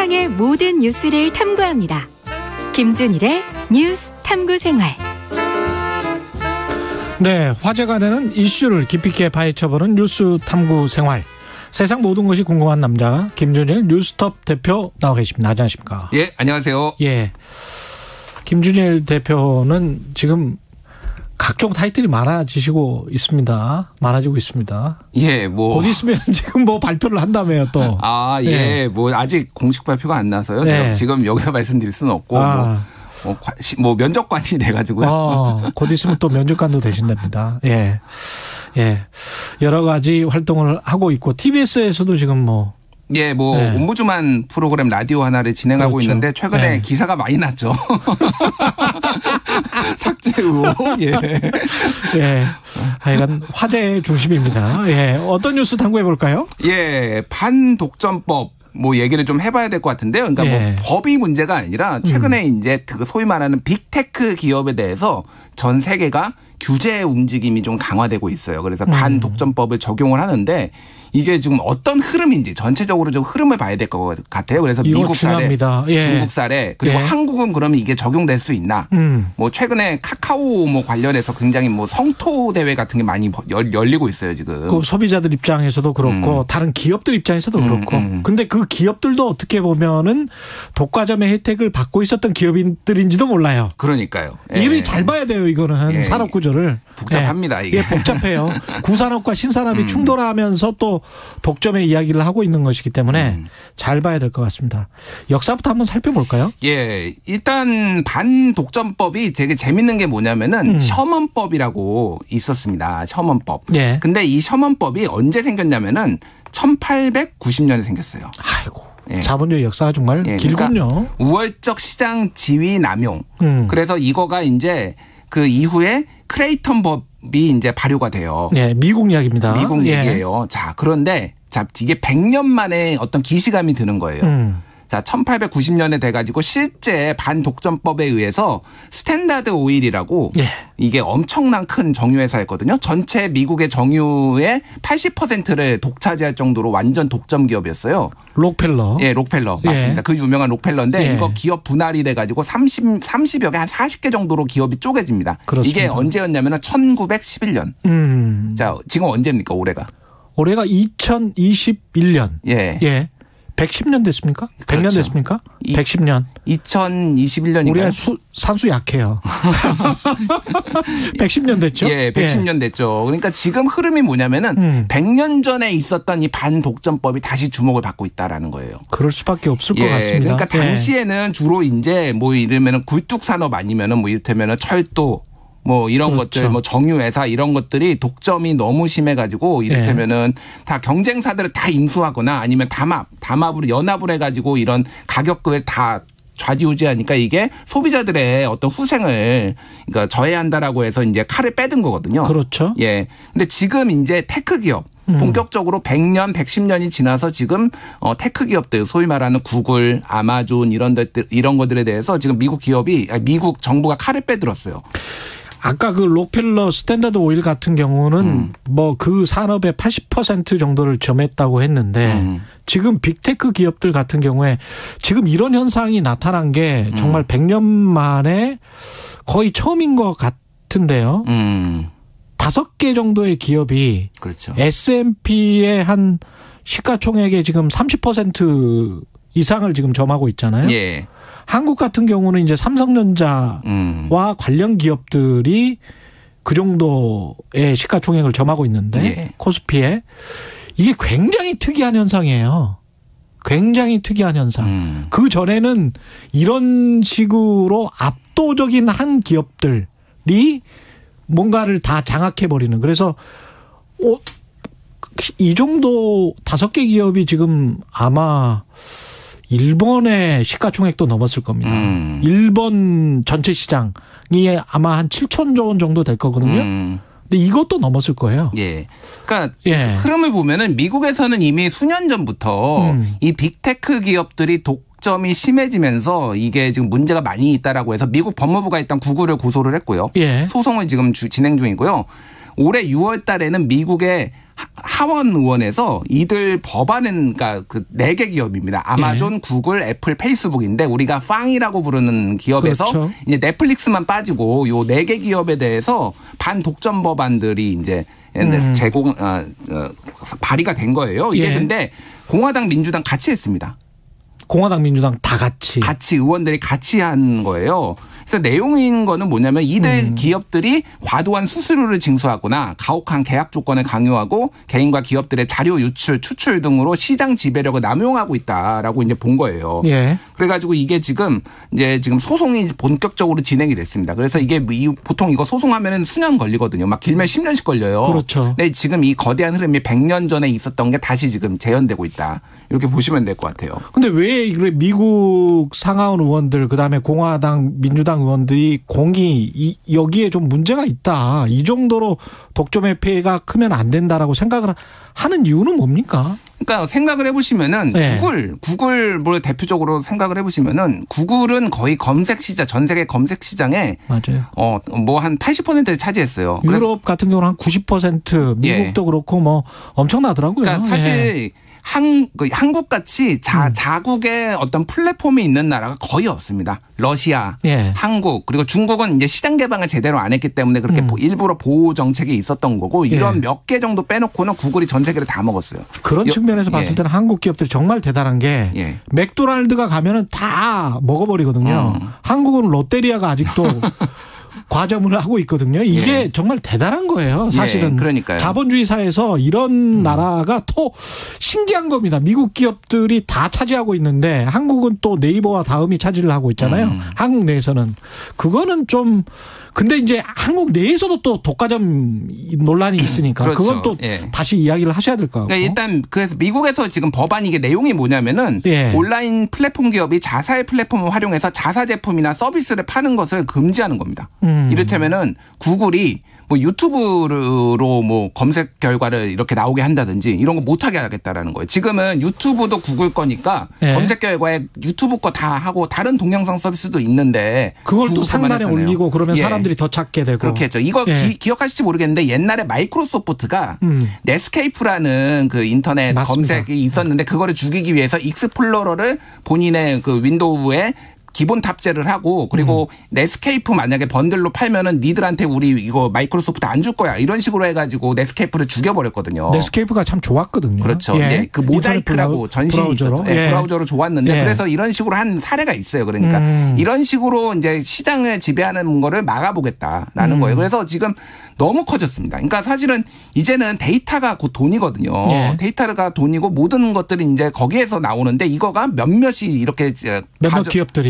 세상의 모든 뉴스를 탐구합니다. 김준일의 뉴스 탐구생활. 네, 화제가 되는 이슈를 깊이 있게 파헤쳐보는 뉴스 탐구생활. 세상 모든 것이 궁금한 남자 김준일 뉴스톱 대표 나와 계십니다. 안녕하십니까? 예, 안녕하세요. 예, 김준일 대표는 지금 각종 타이틀이 많아지고 있습니다. 예, 뭐. 곧 있으면 지금 뭐 발표를 한다며요, 또. 아, 예. 예. 뭐, 아직 공식 발표가 안 나서요. 네. 지금 여기서 말씀드릴 수는 없고. 뭐 면접관이 돼가지고요. 곧 있으면 또 면접관도 되신답니다. 예. 예. 여러 가지 활동을 하고 있고, TBS에서도 지금 뭐. 예, 뭐, 네. 옴부즈만 프로그램 라디오 하나를 진행하고 그렇죠. 있는데, 최근에 네. 기사가 많이 났죠. 삭제 의혹. 예. 예. 하여간 화제의 중심입니다. 예. 어떤 뉴스 탐구해 볼까요? 예, 반독점법. 뭐 얘기를 좀 해봐야 될 것 같은데요. 그러니까 예. 뭐 법이 문제가 아니라 최근에 이제 그 소위 말하는 빅테크 기업에 대해서 전 세계가 규제 움직임이 좀 강화되고 있어요. 그래서 반독점법을 적용을 하는데 이게 지금 어떤 흐름인지 전체적으로 좀 흐름을 봐야 될 것 같아요. 그래서 미국 사례, 예. 중국 사례, 그리고 예. 한국은 그러면 이게 적용될 수 있나? 뭐 최근에 카카오 뭐 관련해서 굉장히 뭐 성토 대회 같은 게 많이 열리고 있어요 지금. 그 소비자들 입장에서도 그렇고 다른 기업들 입장에서도 그렇고. 근데 그 기업들도 어떻게 보면은 독과점의 혜택을 받고 있었던 기업인들인지도 몰라요. 그러니까요. 예. 이를 잘 봐야 돼요. 이거는 예. 산업 구조를. 복잡합니다. 이게. 예, 복잡해요. 구산업과 신산업이 충돌하면서 또 독점의 이야기를 하고 있는 것이기 때문에 잘 봐야 될 것 같습니다. 역사부터 한번 살펴볼까요? 예, 일단 반독점법이 되게 재밌는 게 뭐냐면은 셔먼법이라고 있었습니다. 셔먼법. 예. 근데 이 셔먼법이 언제 생겼냐면은 1890년에 생겼어요. 아이고. 예. 자본주의 역사가 정말 예, 길군요. 그러니까 우월적 시장 지위 남용. 그래서 이거가 이제 그 이후에 크레이턴 법이 이제 발효가 돼요. 네, 미국 이야기입니다. 미국 예. 얘기예요. 자, 그런데 이게 100년 만에 어떤 기시감이 드는 거예요. 자, 1890년에 돼가지고 실제 반독점법에 의해서 스탠다드 오일이라고 예. 이게 엄청난 큰 정유회사였거든요. 전체 미국의 정유의 80%를 독차지할 정도로 완전 독점 기업이었어요. 록펠러. 예, 록펠러. 예. 맞습니다. 그 유명한 록펠러인데 예. 이거 기업 분할이 돼가지고 30여 개, 한 40개 정도로 기업이 쪼개집니다. 그렇습니다. 이게 언제였냐면 1911년. 자, 지금 언제입니까, 올해가? 올해가 2021년. 예. 예. 110년 됐습니까? 100년 그렇죠. 됐습니까? 110년. 2021년인가요? 우리가 산수 약해요. 110년 됐죠? 예, 110년 됐죠. 그러니까 지금 흐름이 뭐냐면은 100년 전에 있었던 이 반독점법이 다시 주목을 받고 있다라는 거예요. 그럴 수밖에 없을 것 같습니다. 그러니까 당시에는 주로 이제 뭐 이러면은 굴뚝 산업 아니면은 뭐 이를테면은 철도 뭐 이런 그렇죠. 것들, 뭐 정유회사 이런 것들이 독점이 너무 심해가지고 이를테면은 다 경쟁사들을 다 인수하거나 아니면 담합으로 연합을 해가지고 이런 가격을 다 좌지우지하니까 이게 소비자들의 어떤 후생을 그러니까 저해한다라고 해서 이제 칼을 빼든 거거든요. 그렇죠. 예. 근데 지금 이제 테크 기업 본격적으로 100년, 110년이 지나서 지금 테크 기업들 소위 말하는 구글, 아마존 이런 것들에 대해서 지금 미국 정부가 칼을 빼들었어요. 아까 그 록펠러 스탠다드 오일 같은 경우는 뭐 그 산업의 80% 정도를 점했다고 했는데 지금 빅테크 기업들 같은 경우에 지금 이런 현상이 나타난 게 정말 100년 만에 거의 처음인 것 같은데요. 5개 정도의 기업이 그렇죠. S&P의 한 시가총액의 지금 30% 이상을 지금 점하고 있잖아요. 예. 한국 같은 경우는 이제 삼성전자와 관련 기업들이 그 정도의 시가총액을 점하고 있는데 예. 코스피에 이게 굉장히 특이한 현상이에요. 굉장히 특이한 현상. 그 전에는 이런 식으로 압도적인 한 기업들이 뭔가를 다 장악해버리는. 그래서 이 정도 5개 기업이 지금 아마 일본의 시가총액도 넘었을 겁니다. 일본 전체 시장이 아마 한 7천조 원 정도 될 거거든요. 근데 이것도 넘었을 거예요. 예. 그러니까 예. 흐름을 보면은 미국에서는 이미 수년 전부터 이 빅테크 기업들이 독점이 심해지면서 이게 지금 문제가 많이 있다라고 해서 미국 법무부가 일단 구글을 고소를 했고요. 예. 소송을 지금 진행 중이고요. 올해 6월 달에는 미국의 하원 의원에서 이들 법안은 그러니까 그 4개 기업입니다. 아마존, 구글, 애플, 페이스북인데 우리가 팡이라고 부르는 기업에서 그렇죠. 이제 넷플릭스만 빠지고 요 4개 기업에 대해서 반독점 법안들이 이제 발의가 된 거예요. 이게 근데 공화당, 민주당 같이 했습니다. 공화당, 민주당 다 같이 의원들이 같이 한 거예요. 그래서 내용인 거는 뭐냐면 이들 기업들이 과도한 수수료를 징수하거나 가혹한 계약 조건을 강요하고 개인과 기업들의 자료 유출, 추출 등으로 시장 지배력을 남용하고 있다라고 이제 본 거예요. 예. 그래가지고 이게 지금 소송이 본격적으로 진행이 됐습니다. 그래서 이게 보통 이거 소송하면은 수년 걸리거든요. 막 길면 10년씩 걸려요. 그렇죠. 근데 지금 이 거대한 흐름이 100년 전에 있었던 게 다시 지금 재현되고 있다. 이렇게 보시면 될 것 같아요. 근데 왜 미국 상하원 의원들 그다음에 공화당, 민주당 의원들이 여기에 좀 문제가 있다. 이 정도로 독점의 폐해가 크면 안 된다라고 생각을 하는 이유는 뭡니까? 그러니까 생각을 해보시면은 구글 뭐 대표적으로 생각을 해보시면은 구글은 거의 검색 시장, 전 세계 검색 시장에 맞아요. 뭐 한 80%를 차지했어요. 유럽 같은 경우는 한 90%, 미국도 그렇고 뭐 엄청나더라고요. 그러니까 사실 한국 같이 자국의 어떤 플랫폼이 있는 나라가 거의 없습니다. 러시아, 한국 그리고 중국은 이제 시장 개방을 제대로 안 했기 때문에 그렇게 일부러 보호 정책이 있었던 거고 이런 몇 개 정도 빼놓고는 구글이 전 세계를 다 먹었어요. 그런 측면에서 봤을 때는 한국 기업들이 정말 대단한 게 맥도날드가 가면은 다 먹어버리거든요. 한국은 롯데리아가 아직도 과점을 하고 있거든요. 이게 정말 대단한 거예요. 사실은. 그러니까요. 자본주의 사회에서 이런 나라가 또 신기한 겁니다. 미국 기업들이 다 차지하고 있는데 한국은 또 네이버와 다음이 차지를 하고 있잖아요. 한국 내에서는. 그거는 좀 근데 이제 한국 내에서도 또 독과점 논란이 있으니까 그렇죠. 그건 또 다시 이야기를 하셔야 될 것 같고. 그러니까 일단 그래서 미국에서 지금 법안 이게 내용이 뭐냐면은 온라인 플랫폼 기업이 자사의 플랫폼을 활용해서 자사 제품이나 서비스를 파는 것을 금지하는 겁니다. 이를테면은 구글이 뭐 유튜브로 뭐 검색 결과를 이렇게 나오게 한다든지 이런 거 못하게 하겠다라는 거예요. 지금은 유튜브도 구글 거니까 검색 결과에 유튜브 거 다 하고 다른 동영상 서비스도 있는데 그걸 또 상단에 올리고 그러면 사람들이 더 찾게 되고. 그렇게 했죠. 이거 기억하실지 모르겠는데 옛날에 마이크로소프트가 넷스케이프라는 그 인터넷 검색이 있었는데 그거를 죽이기 위해서 익스플로러를 본인의 그 윈도우에 기본 탑재를 하고 그리고 넷스케이프 만약에 번들로 팔면은 니들한테 우리 이거 마이크로소프트 안 줄 거야 이런 식으로 해가지고 넷스케이프를 죽여버렸거든요. 넷스케이프가 참 좋았거든요. 그렇죠. 그 모자이크라고 전신이 있었죠. 브라우저로 좋았는데 그래서 이런 식으로 한 사례가 있어요. 그러니까 이런 식으로 이제 시장을 지배하는 거를 막아보겠다라는 거예요. 그래서 지금 너무 커졌습니다. 그러니까 사실은 이제는 데이터가 곧 돈이거든요. 데이터가 돈이고 모든 것들이 이제 거기에서 나오는데 이거가 몇몇이 이렇게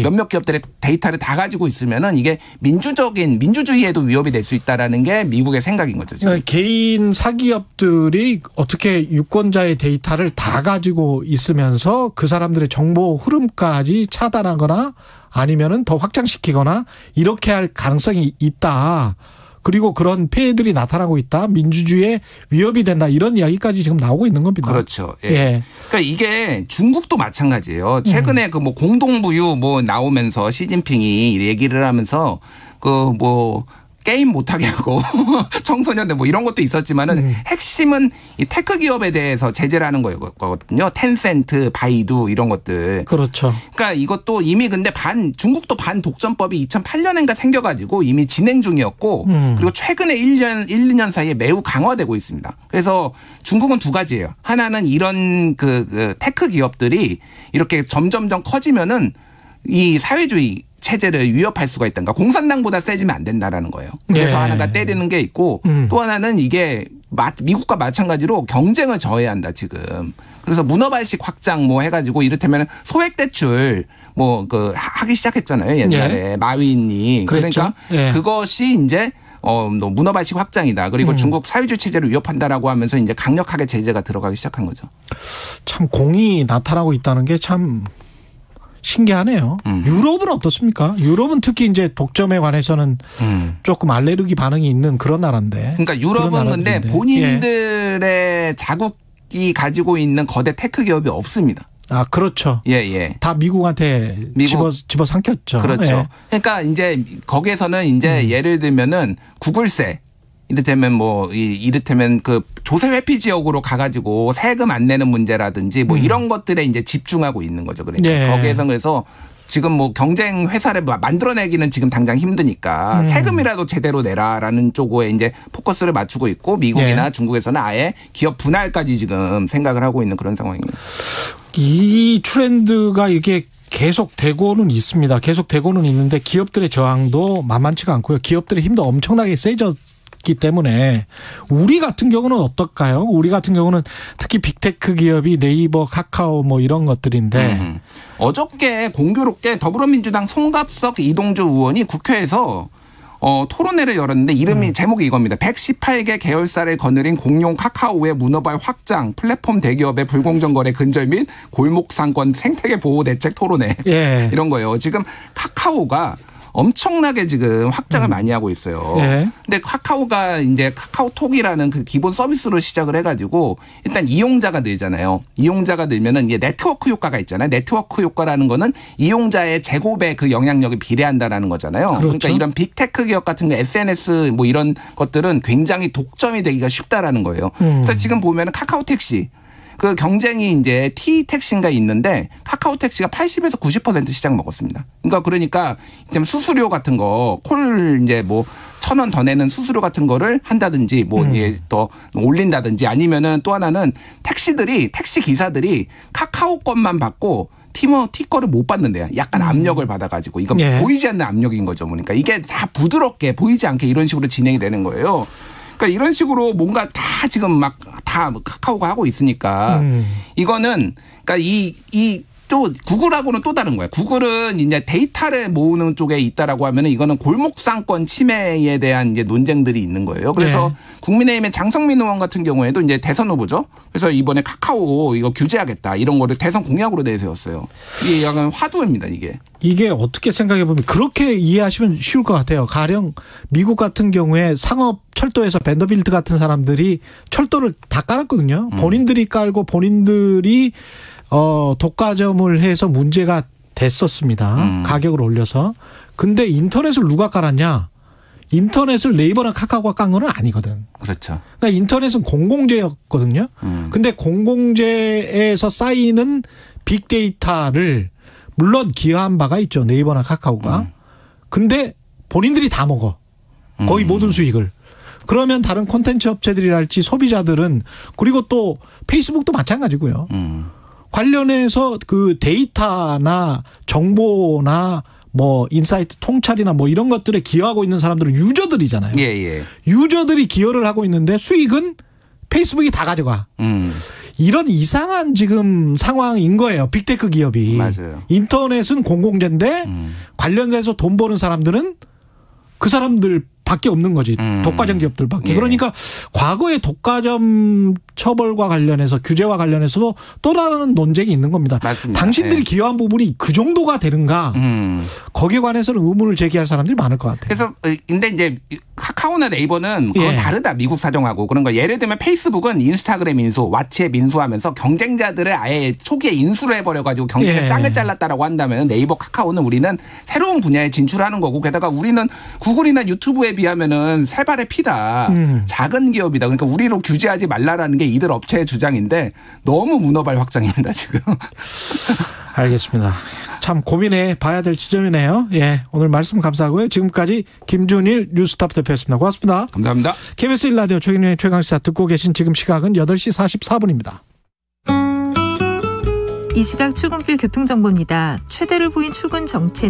몇몇 기업들의 데이터를 다 가지고 있으면은 이게 민주주의에도 위협이 될 수 있다라는 게 미국의 생각인 거죠. 지금. 개인 사기업들이 어떻게 유권자의 데이터를 다 가지고 있으면서 그 사람들의 정보 흐름까지 차단하거나 아니면은 더 확장시키거나 이렇게 할 가능성이 있다. 그리고 그런 폐해들이 나타나고 있다. 민주주의에 위협이 된다. 이런 이야기까지 지금 나오고 있는 겁니다. 그렇죠. 그러니까 이게 중국도 마찬가지예요. 최근에 그 뭐 공동부유 뭐 나오면서 시진핑이 얘기를 하면서 그 뭐 게임 못하게 하고 청소년들 뭐 이런 것도 있었지만은 핵심은 이 테크 기업에 대해서 제재를 하는 거거든요. 텐센트, 바이두 이런 것들. 그렇죠. 그러니까 이것도 이미 근데 중국도 반독점법이 2008년인가 생겨가지고 이미 진행 중이었고 그리고 최근에 1년, 2년 사이에 매우 강화되고 있습니다. 그래서 중국은 두 가지예요. 하나는 이런 그 테크 기업들이 이렇게 점점점 커지면은 이 사회주의 체제를 위협할 수가 있다는 거. 공산당보다 세지면 안 된다라는 거예요. 그래서 하나가 때리는 게 있고 또 하나는 이게 미국과 마찬가지로 경쟁을 저해한다 지금. 그래서 문어발식 확장 뭐 해가지고 이를테면 소액 대출 뭐 그 하기 시작했잖아요 옛날에 마윈이. 그랬죠. 그러니까 그것이 이제 문어발식 확장이다. 그리고 중국 사회주의 체제를 위협한다라고 하면서 이제 강력하게 제재가 들어가기 시작한 거죠. 참 공이 나타나고 있다는 게 참. 신기하네요. 유럽은 어떻습니까? 유럽은 특히 이제 독점에 관해서는 조금 알레르기 반응이 있는 그런 나라인데. 그러니까 유럽은 근데 본인들의 자국이 가지고 있는 거대 테크 기업이 없습니다. 아, 그렇죠. 다 미국한테 집어 삼켰죠. 그렇죠. 그러니까 이제 거기에서는 이제 예를 들면은 구글세 이를테면 이를테면 그 조세 회피 지역으로 가가지고 세금 안 내는 문제라든지 뭐 이런 것들에 이제 집중하고 있는 거죠. 그러니까 예. 거기에서 그래서 지금 뭐 경쟁 회사를 만들어내기는 지금 당장 힘드니까 세금이라도 제대로 내라라는 쪽에 이제 포커스를 맞추고 있고 미국이나 예. 중국에서는 아예 기업 분할까지 지금 생각을 하고 있는 그런 상황입니다. 이 트렌드가 이게 계속되고는 있습니다. 계속되고는 있는데 기업들의 저항도 만만치가 않고요. 기업들의 힘도 엄청나게 세졌기 때문에 우리 같은 경우는 어떨까요? 우리 같은 경우는 특히 빅테크 기업이 네이버, 카카오 뭐 이런 것들인데 어저께 공교롭게 더불어민주당 송갑석 이동주 의원이 국회에서 토론회를 열었는데 이름이 제목이 이겁니다. 118개 계열사를 거느린 공룡 카카오의 문어발 확장, 플랫폼 대기업의 불공정 거래 근절 및 골목 상권 생태계 보호 대책 토론회. 예. 이런 거예요. 지금 카카오가 엄청나게 지금 확장을 많이 하고 있어요. 예. 근데 카카오가 이제 카카오톡이라는 그 기본 서비스로 시작을 해가지고 일단 이용자가 늘잖아요. 이용자가 늘면은 이게 네트워크 효과가 있잖아요. 네트워크 효과라는 거는 이용자의 제곱의 그 영향력이 비례한다라는 거잖아요. 그렇죠. 그러니까 이런 빅테크 기업 같은 거 SNS 뭐 이런 것들은 굉장히 독점이 되기가 쉽다라는 거예요. 그래서 지금 보면은 카카오 택시 그 경쟁이 이제 T택시인가 있는데 카카오 택시가 80에서 90% 시장 먹었습니다. 그러니까 지금 수수료 같은 거 콜 이제 뭐 1,000원 더 내는 수수료 같은 거를 한다든지 뭐 이제 또 올린다든지 아니면은 또 하나는 택시 기사들이 카카오 것만 받고 T 거를 못 받는데요. 약간 압력을 받아가지고 이건 예. 보이지 않는 압력인 거죠. 그러니까 이게 다 부드럽게 보이지 않게 이런 식으로 진행이 되는 거예요. 그러니까 이런 식으로 뭔가 다 지금 막 다 카카오가 하고 있으니까 이거는 그러니까 또 구글하고는 또 다른 거예요. 구글은 이제 데이터를 모으는 쪽에 있다라고 하면은 이거는 골목상권 침해에 대한 이제 논쟁들이 있는 거예요. 그래서 네. 국민의힘의 장성민 의원 같은 경우에도 이제 대선 후보죠. 그래서 이번에 카카오 이거 규제하겠다 이런 거를 대선 공약으로 내세웠어요. 이게 약간 화두입니다, 이게. 이게 어떻게 생각해 보면 그렇게 이해하시면 쉬울 것 같아요. 가령 미국 같은 경우에 상업 철도에서 밴더빌트 같은 사람들이 철도를 다 깔았거든요. 본인들이 깔고 본인들이 독과점을 해서 문제가 됐었습니다. 가격을 올려서. 근데 인터넷을 누가 깔았냐? 인터넷을 네이버나 카카오가 깐 건 아니거든. 그렇죠. 그러니까 인터넷은 공공재였거든요. 근데 공공재에서 쌓이는 빅데이터를 물론 기여한 바가 있죠. 네이버나 카카오가. 근데 본인들이 다 먹어. 거의 모든 수익을. 그러면 다른 콘텐츠 업체들이랄지 소비자들은 그리고 또 페이스북도 마찬가지고요. 관련해서 그 데이터나 정보나 뭐 인사이트 통찰이나 뭐 이런 것들에 기여하고 있는 사람들은 유저들이잖아요. 예, 예. 유저들이 기여를 하고 있는데 수익은 페이스북이 다 가져가. 이런 이상한 지금 상황인 거예요. 빅테크 기업이. 맞아요. 인터넷은 공공재인데 관련돼서 돈 버는 사람들은 그 사람들 밖에 없는 거지. 독과점 기업들밖에. 예. 그러니까 과거의 독과점 처벌과 관련해서 규제와 관련해서도 또 다른 논쟁이 있는 겁니다. 맞습니다. 당신들이 예. 기여한 부분이 그 정도가 되는가. 거기에 관해서는 의문을 제기할 사람들이 많을 것 같아요. 그래서 근데 이제 카카오나 네이버는 그건 예. 다르다. 미국 사정하고 그런 거. 예를 들면 페이스북은 인스타그램 인수, 왓츠앱 인수하면서 경쟁자들을 아예 초기에 인수를 해버려가지고 경쟁의 예. 쌍을 잘랐다라고 한다면 네이버, 카카오는 우리는 새로운 분야에 진출하는 거고 게다가 우리는 구글이나 유튜브에 비하면은 세 발의 피다. 작은 기업이다. 그러니까 우리로 규제하지 말라라는 게 이들 업체의 주장인데 너무 문어발 확장입니다 지금. 알겠습니다. 참 고민해 봐야 될 지점이네요. 예, 오늘 말씀 감사하고요. 지금까지 김준일 뉴스톱 대표였습니다. 고맙습니다. 감사합니다. KBS 1라디오 최경영의 최강시사 듣고 계신 지금 시각은 8시 44분입니다. 이 시각 출근길 교통정보입니다. 최대를 보인 출근 정체